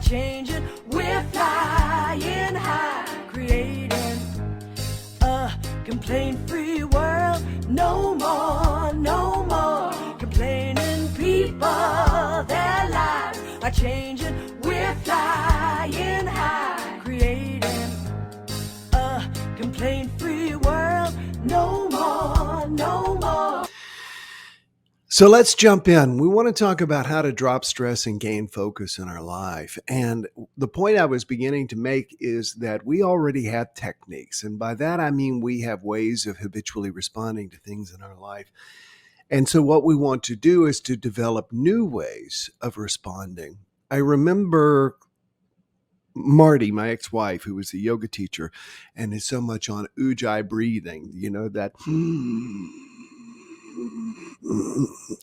changing, we're flying high, creating a complaint-free world. No more, no more complaining people. Their lives are changing, we're flying high, creating a complaint-free world. No more, no more. So let's jump in. We want to talk about how to drop stress and gain focus in our life. And the point I was beginning to make is that we already have techniques. And by that, I mean we have ways of habitually responding to things in our life. And so what we want to do is to develop new ways of responding. I remember Marty, my ex-wife, who was a yoga teacher and is so much on ujjayi breathing, that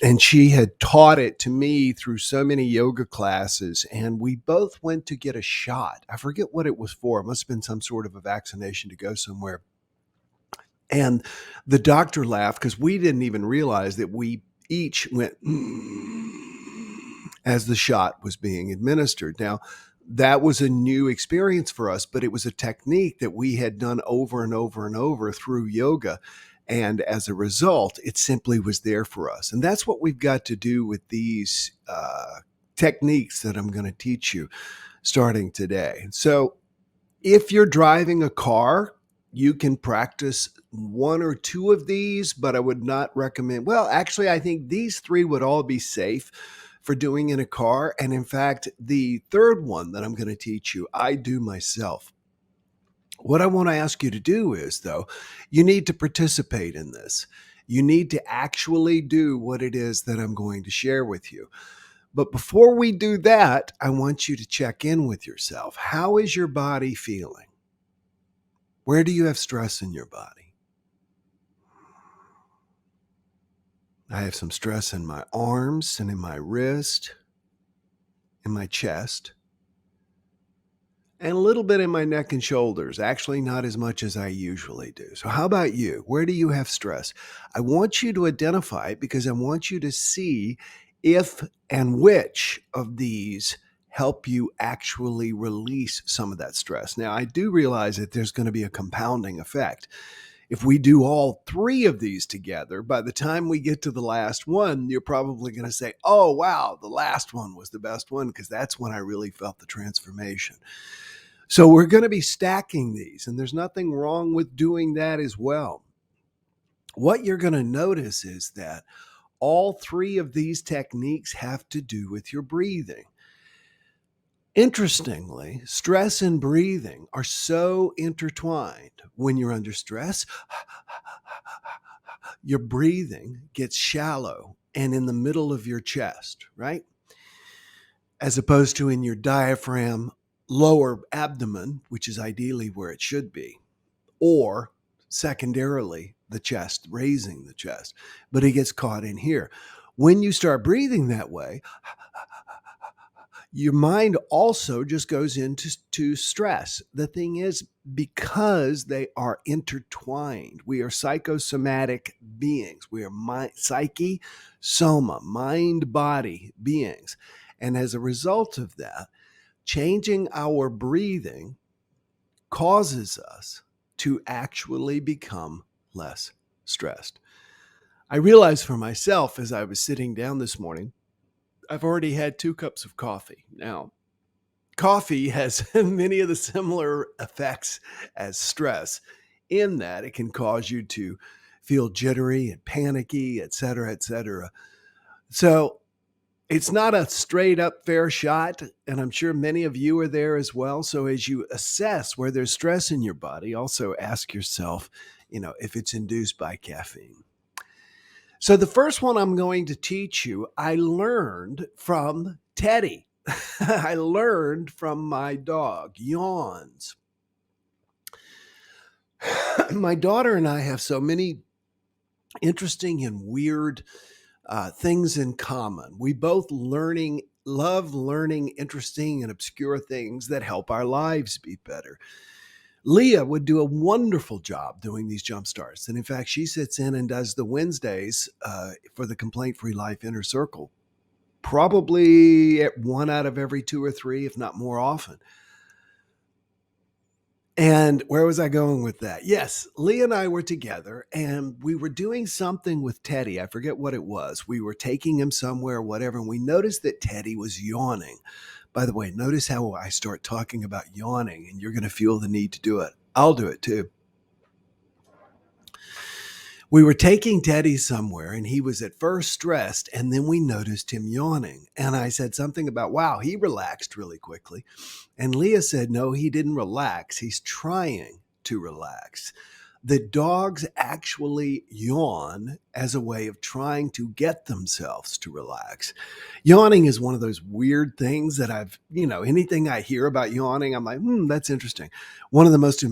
and she had taught it to me through so many yoga classes, and we both went to get a shot. I forget what it was for. It must have been some sort of a vaccination to go somewhere. And the doctor laughed because we didn't even realize that we each went as the shot was being administered. Now, that was a new experience for us, but it was a technique that we had done over and over and over through yoga. And as a result, it simply was there for us. And that's what we've got to do with these techniques that I'm going to teach you starting today. So if you're driving a car, you can practice one or two of these, but I would not recommend. Well, actually, I think these three would all be safe for doing in a car. And in fact, the third one that I'm going to teach you, I do myself. What I want to ask you to do is, though, you need to participate in this. You need to actually do what it is that I'm going to share with you. But before we do that, I want you to check in with yourself. How is your body feeling? Where do you have stress in your body? I have some stress in my arms and in my wrist, in my chest, and a little bit in my neck and shoulders. Actually, not as much as I usually do. So how about you? Where do you have stress? I want you to identify it because I want you to see if and which of these help you actually release some of that stress. Now, I do realize that there's going to be a compounding effect. If we do all three of these together, by the time we get to the last one, you're probably going to say, oh, wow, the last one was the best one because that's when I really felt the transformation. So we're going to be stacking these, and there's nothing wrong with doing that as well. What you're going to notice is that all three of these techniques have to do with your breathing. Interestingly, stress and breathing are so intertwined. When you're under stress, your breathing gets shallow and in the middle of your chest, right? As opposed to in your diaphragm, lower abdomen, which is ideally where it should be, or secondarily, the chest, raising the chest, but it gets caught in here. When you start breathing that way, your mind also just goes into stress. The thing is, because they are intertwined, we are psychosomatic beings. We are psyche, soma, mind-body beings. And as a result of that, changing our breathing causes us to actually become less stressed. I realized for myself as I was sitting down this morning, I've already had 2 cups of coffee. Now, coffee has many of the similar effects as stress in that it can cause you to feel jittery and panicky, et cetera, et cetera. So it's not a straight up fair shot, and I'm sure many of you are there as well. So as you assess where there's stress in your body, also ask yourself, if it's induced by caffeine. So the first one I'm going to teach you, I learned from Teddy. I learned from my dog, Yawns. My daughter and I have so many interesting and weird things in common. We both love learning interesting and obscure things that help our lives be better. Leah would do a wonderful job doing these JumpStarts. And in fact, she sits in and does the Wednesdays for the Complaint Free Life Inner Circle. probably at 1 out of every 2 or 3, if not more often. And where was I going with that? Yes, Lee and I were together and we were doing something with Teddy. I forget what it was. We were taking him somewhere, whatever, and we noticed that Teddy was yawning. By the way, notice how I start talking about yawning and you're going to feel the need to do it. I'll do it too. We were taking Teddy somewhere and he was at first stressed and then we noticed him yawning. And I said something about, wow, he relaxed really quickly. And Leah said, no, he didn't relax. He's trying to relax. The dogs actually yawn as a way of trying to get themselves to relax. Yawning is one of those weird things that anything I hear about yawning, I'm like, that's interesting. One of the most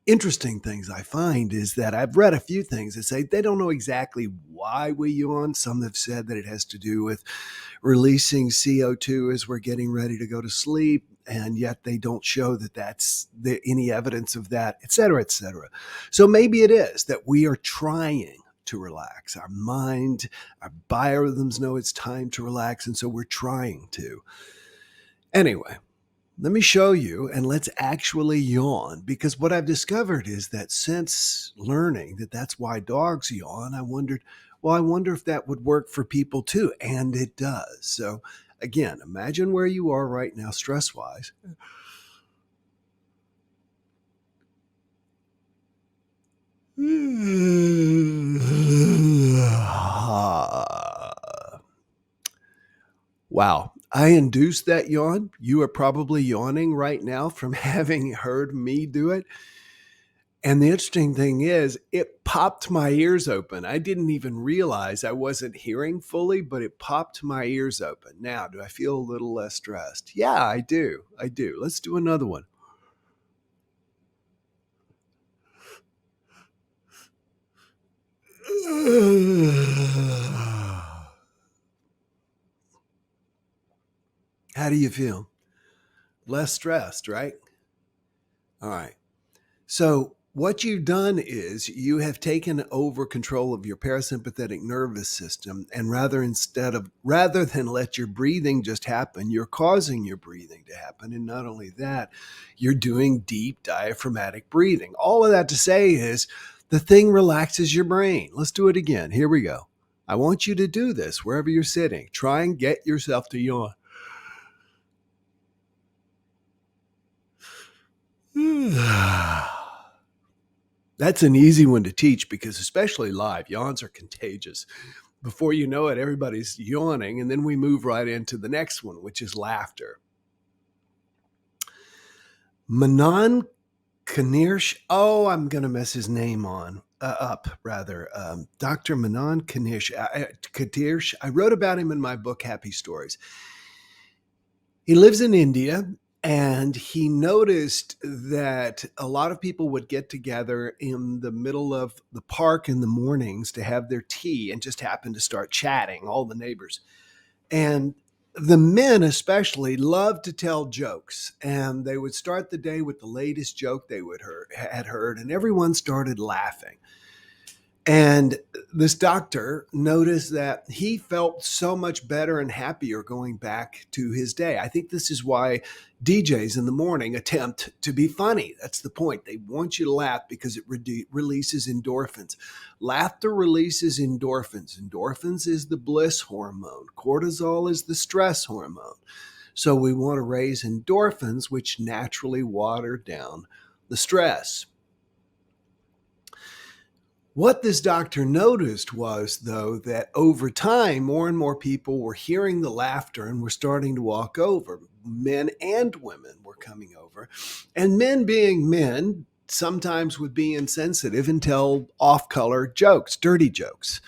interesting things I find is that I've read a few things that say they don't know exactly why we yawn. Some have said that it has to do with releasing CO2 as we're getting ready to go to sleep, and yet they don't show that that's any evidence of that, et cetera, et cetera. So maybe it is that we are trying to relax. Our mind, our biorhythms know it's time to relax, and so we're trying to. Anyway, let me show you and let's actually yawn, because what I've discovered is that since learning that that's why dogs yawn, I wonder if that would work for people too. And it does. So again, imagine where you are right now, stress-wise. Wow. I induced that yawn. You are probably yawning right now from having heard me do it. And the interesting thing is, it popped my ears open. I didn't even realize I wasn't hearing fully, but it popped my ears open. Now, do I feel a little less stressed? Yeah, I do. I do. Let's do another one. How do you feel? Less stressed, right? All right. So what you've done is you have taken over control of your parasympathetic nervous system, and rather than let your breathing just happen, you're causing your breathing to happen. And not only that, you're doing deep diaphragmatic breathing. All of that to say is the thing relaxes your brain. Let's do it again. Here we go. I want you to do this wherever you're sitting. Try and get yourself to yawn. That's an easy one to teach because, especially live, yawns are contagious. Before you know it, everybody's yawning, and then we move right into the next one, which is laughter. Manan Kanirsh, I'm going to mess his name up, rather. Dr. Manan Kanirsh. I wrote about him in my book, Happy Stories. He lives in India, and he noticed that a lot of people would get together in the middle of the park in the mornings to have their tea and just happen to start chatting, all the neighbors. And the men especially loved to tell jokes, and they would start the day with the latest joke they had heard, and everyone started laughing. And this doctor noticed that he felt so much better and happier going back to his day. I think this is why DJs in the morning attempt to be funny. That's the point. They want you to laugh because it releases endorphins. Laughter releases endorphins. Endorphins is the bliss hormone. Cortisol is the stress hormone. So we want to raise endorphins, which naturally water down the stress. What this doctor noticed was, though, that over time, more and more people were hearing the laughter and were starting to walk over. Men and women were coming over. And men, being men, sometimes would be insensitive and tell off-color jokes, dirty jokes.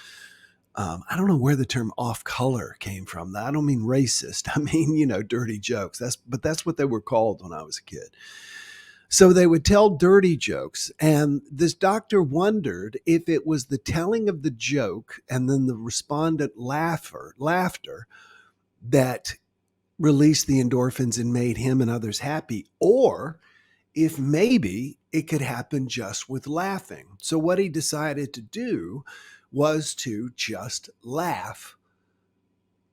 I don't know where the term off-color came from. I don't mean racist. I mean, dirty jokes. But that's what they were called when I was a kid. So they would tell dirty jokes, and this doctor wondered if it was the telling of the joke and then the respondent laughter that released the endorphins and made him and others happy, or if maybe it could happen just with laughing. So what he decided to do was to just laugh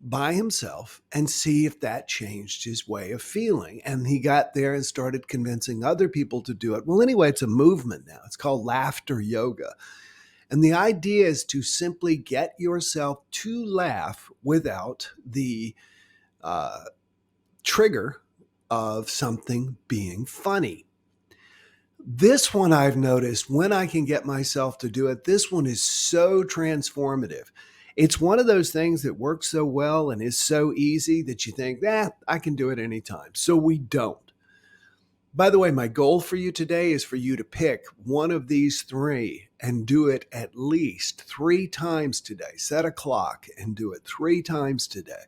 by himself and see if that changed his way of feeling. And he got there and started convincing other people to do it. Well, anyway, it's a movement now. It's called laughter yoga. And the idea is to simply get yourself to laugh without the trigger of something being funny. This one I've noticed when I can get myself to do it, this one is so transformative. It's one of those things that works so well and is so easy that you think, I can do it anytime. So we don't. By the way, my goal for you today is for you to pick one of these three and do it at least 3 times today. Set a clock and do it 3 times today,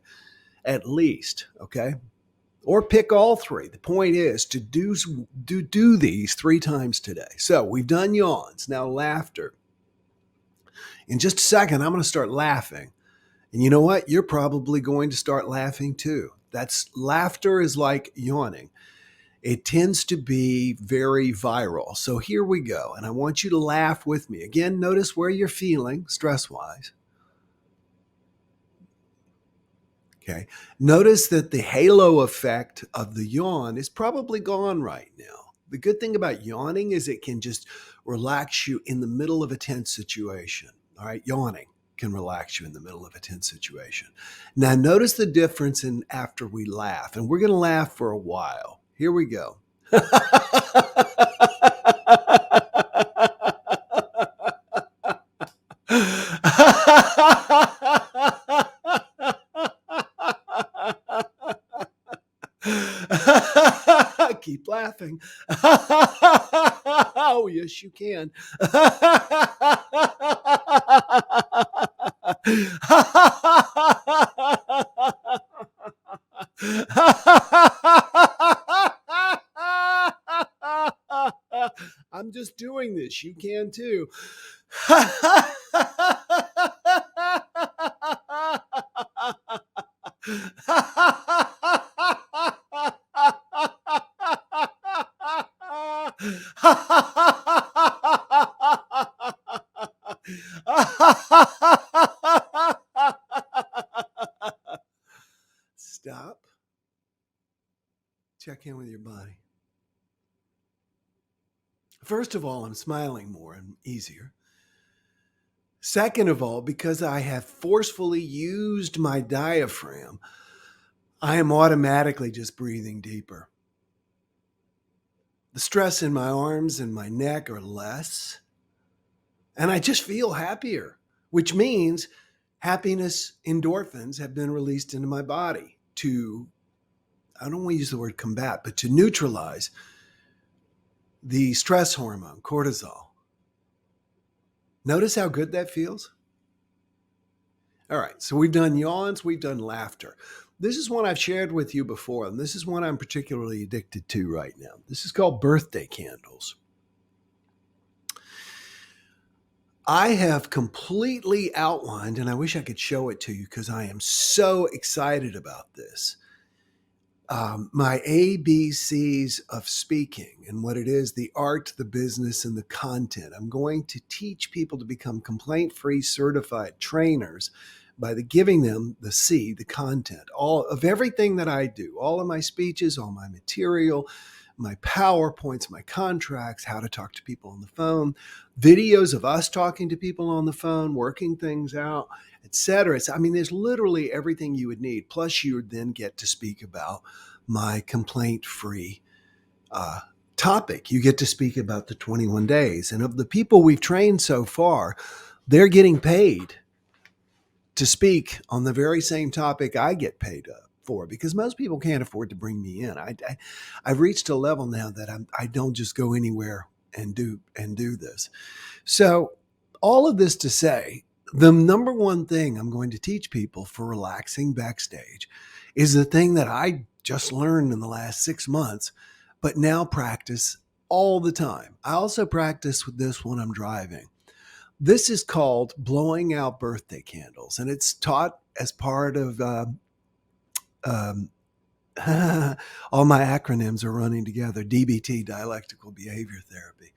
at least, okay? Or pick all 3. The point is to do these 3 times today. So we've done yawns, now laughter. In just a second, I'm going to start laughing. And you know what? You're probably going to start laughing too. Laughter is like yawning. It tends to be very viral. So here we go. And I want you to laugh with me. Again, notice where you're feeling stress-wise. Okay. Notice that the halo effect of the yawn is probably gone right now. The good thing about yawning is it can just relax you in the middle of a tense situation. All right. Yawning can relax you in the middle of a tense situation. Now, notice the difference in after we laugh, and we're going to laugh for a while. Here we go. Keep laughing. Oh, yes, you can. I'm just doing this. You can too. Stop. Check in with your body. First of all, I'm smiling more and easier. Second of all, because I have forcefully used my diaphragm, I am automatically just breathing deeper. The stress in my arms and my neck are less, and I just feel happier, which means happiness endorphins have been released into my body to, I don't want to use the word combat, but to neutralize the stress hormone, cortisol. Notice how good that feels? All right, so we've done yawns, we've done laughter. This is one I've shared with you before, and this is one I'm particularly addicted to right now. This is called birthday candles. I have completely outlined, and I wish I could show it to you because I am so excited about this, my ABCs of speaking and what it is, the art, the business, and the content. I'm going to teach people to become complaint-free certified trainers by giving them the C, the content, all of everything that I do, all of my speeches, all my material, my PowerPoints, my contracts, how to talk to people on the phone, videos of us talking to people on the phone, working things out, etc. I mean, there's literally everything you would need. Plus, you would then get to speak about my complaint-free topic. You get to speak about the 21 days. And of the people we've trained so far, they're getting paid to speak on the very same topic I get paid for, because most people can't afford to bring me in. I've reached a level now that I don't just go anywhere and do this. So all of this to say, the number one thing I'm going to teach people for relaxing backstage is the thing that I just learned in the last 6 months, but now practice all the time. I also practice with this when I'm driving. This is called blowing out birthday candles, and it's taught as part of all my acronyms are running together. DBT, dialectical behavior therapy.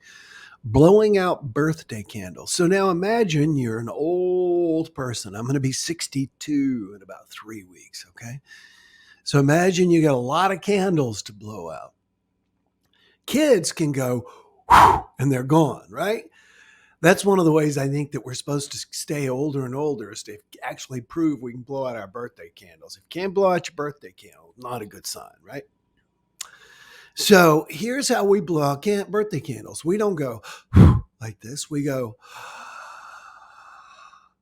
blowing out birthday candles. So now imagine you're an old person. I'm going to be 62 in about 3 weeks, okay? So imagine you got a lot of candles to blow out. Kids can go, whew, and they're gone, right? That's one of the ways I think that we're supposed to stay older and older is to actually prove we can blow out our birthday candles. If you can't blow out your birthday candle, not a good sign, right? So here's how we blow out birthday candles. We don't go like this. We go,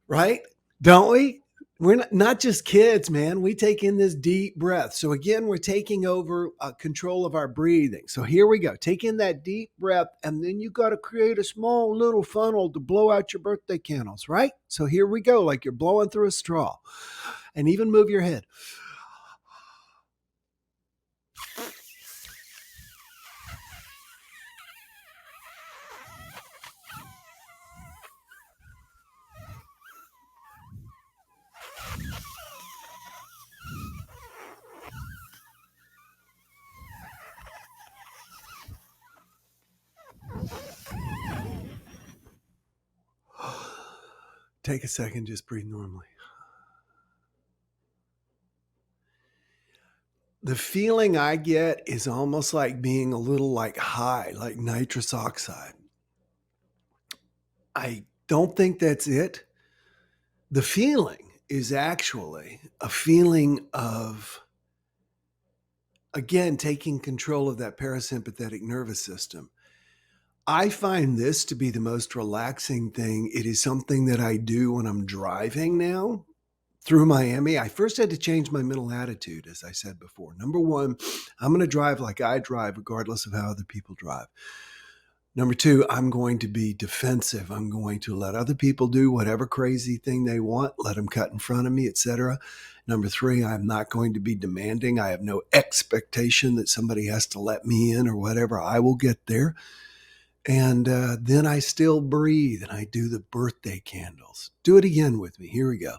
right? Don't we? We're not just kids, man. We take in this deep breath. So again, we're taking over control of our breathing. So here we go. Take in that deep breath, and then you got to create a small little funnel to blow out your birthday candles, right? So here we go, like you're blowing through a straw. And even move your head. Take a second, just breathe normally. The feeling I get is almost like being a little like high, like nitrous oxide. I don't think that's it. The feeling is actually a feeling of, again, taking control of that parasympathetic nervous system. I find this to be the most relaxing thing. It is something that I do when I'm driving now through Miami. I first had to change my mental attitude, as I said before. Number one, I'm going to drive like I drive, regardless of how other people drive. Number two, I'm going to be defensive. I'm going to let other people do whatever crazy thing they want, let them cut in front of me, etc. Number three, I'm not going to be demanding. I have no expectation that somebody has to let me in or whatever. I will get there. And then I still breathe and I do the birthday candles. Do it again with me. Here we go.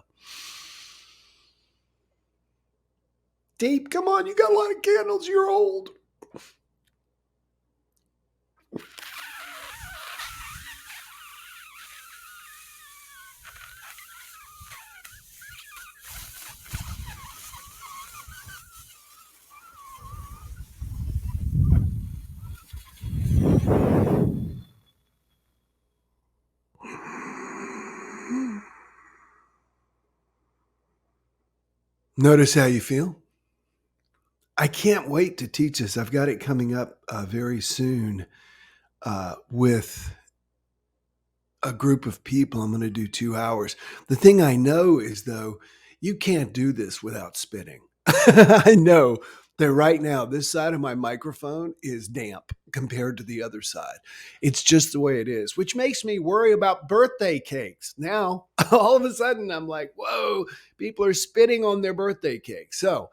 Deep, come on, you got a lot of candles. You're old. Notice how you feel. I can't wait to teach this. I've got it coming up very soon with a group of people. I'm going to do 2 hours. The thing I know is, though, you can't do this without spitting. I know that right now, this side of my microphone is damp compared to the other side. It's just the way it is, which makes me worry about birthday cakes. Now, all of a sudden, I'm like, whoa, people are spitting on their birthday cake. So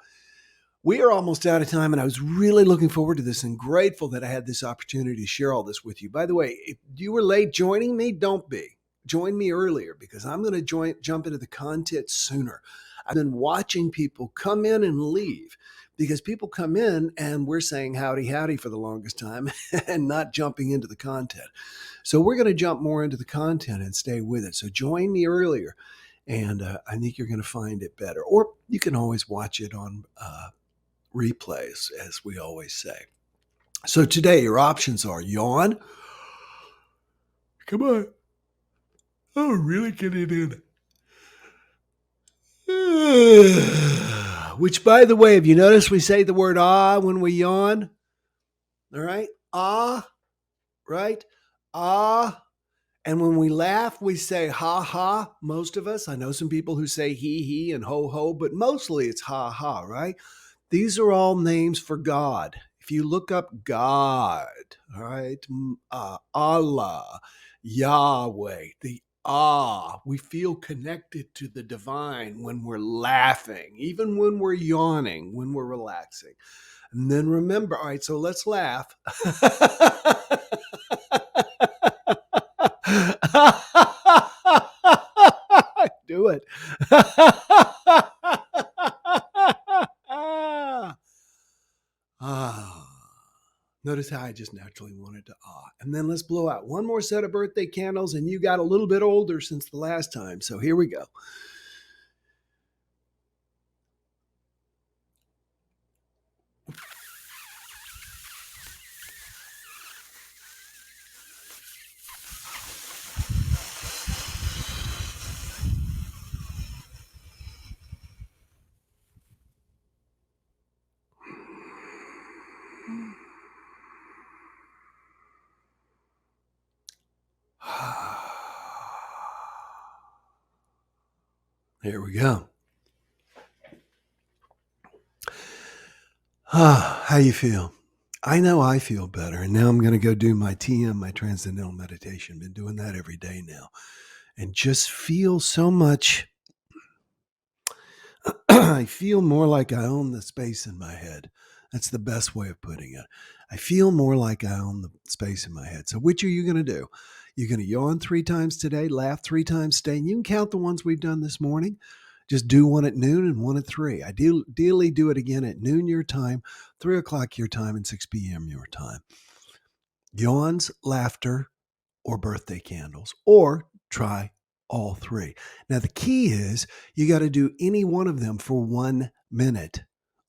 we are almost out of time, and I was really looking forward to this and grateful that I had this opportunity to share all this with you. By the way, if you were late joining me, don't be. Join me earlier because I'm going to jump into the content sooner. I've been watching people come in and leave because people come in and we're saying howdy, howdy for the longest time and not jumping into the content. So we're going to jump more into the content and stay with it. So join me earlier, and I think you're going to find it better. Or you can always watch it on replays, as we always say. So today your options are yawn. Come on. Oh, really get it in. Which, by the way, have you noticed we say the word ah when we yawn? All right. Ah, right? Ah. And when we laugh, we say ha ha. Most of us. I know some people who say he and ho ho, but mostly it's ha ha, right? These are all names for God. If you look up God, all right, Allah, Yahweh, the we feel connected to the divine when we're laughing, even when we're yawning, when we're relaxing. And then remember, all right, so let's laugh. Do it. Notice how I just naturally wanted to And then let's blow out one more set of birthday candles, and you got a little bit older since the last time. So here we go. Here we go. How you feel? I know I feel better. And now I'm going to go do my TM, my Transcendental Meditation. Been doing that every day now. And just feel so much. I feel more like I own the space in my head. That's the best way of putting it. I feel more like I own the space in my head. So which are you going to do? You're going to yawn 3 times today, laugh 3 times today. And you can count the ones we've done this morning. Just do one at noon and one at 3. Ideally do it again at noon your time, 3 o'clock your time, and 6 p.m. your time. Yawns, laughter, or birthday candles, or try all 3. Now, the key is you got to do any one of them for 1 minute.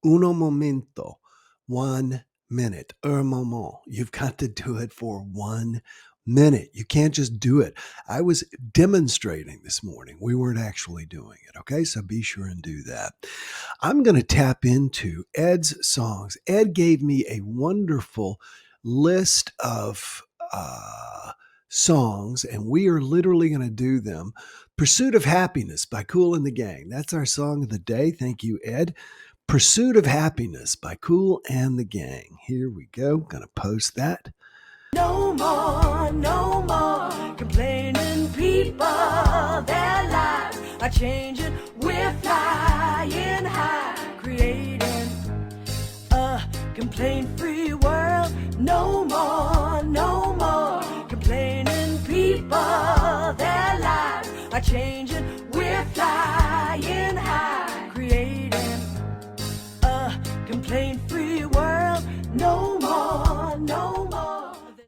Uno momento, 1 minute, un moment. You've got to do it for 1 minute. You can't just do it. I was demonstrating this morning. We weren't actually doing it. Okay. So be sure and do that. I'm going to tap into Ed's songs. Ed gave me a wonderful list of songs, and we are literally going to do them. Pursuit of Happiness by Kool and the Gang. That's our song of the day. Thank you, Ed. Pursuit of Happiness by Kool and the Gang. Here we go. Going to post that. No more complaining people. Their lives are changing. We're flying high, creating a complaint-free world. No more complaining people. Their lives are changing. We're flying high, creating a complaint-free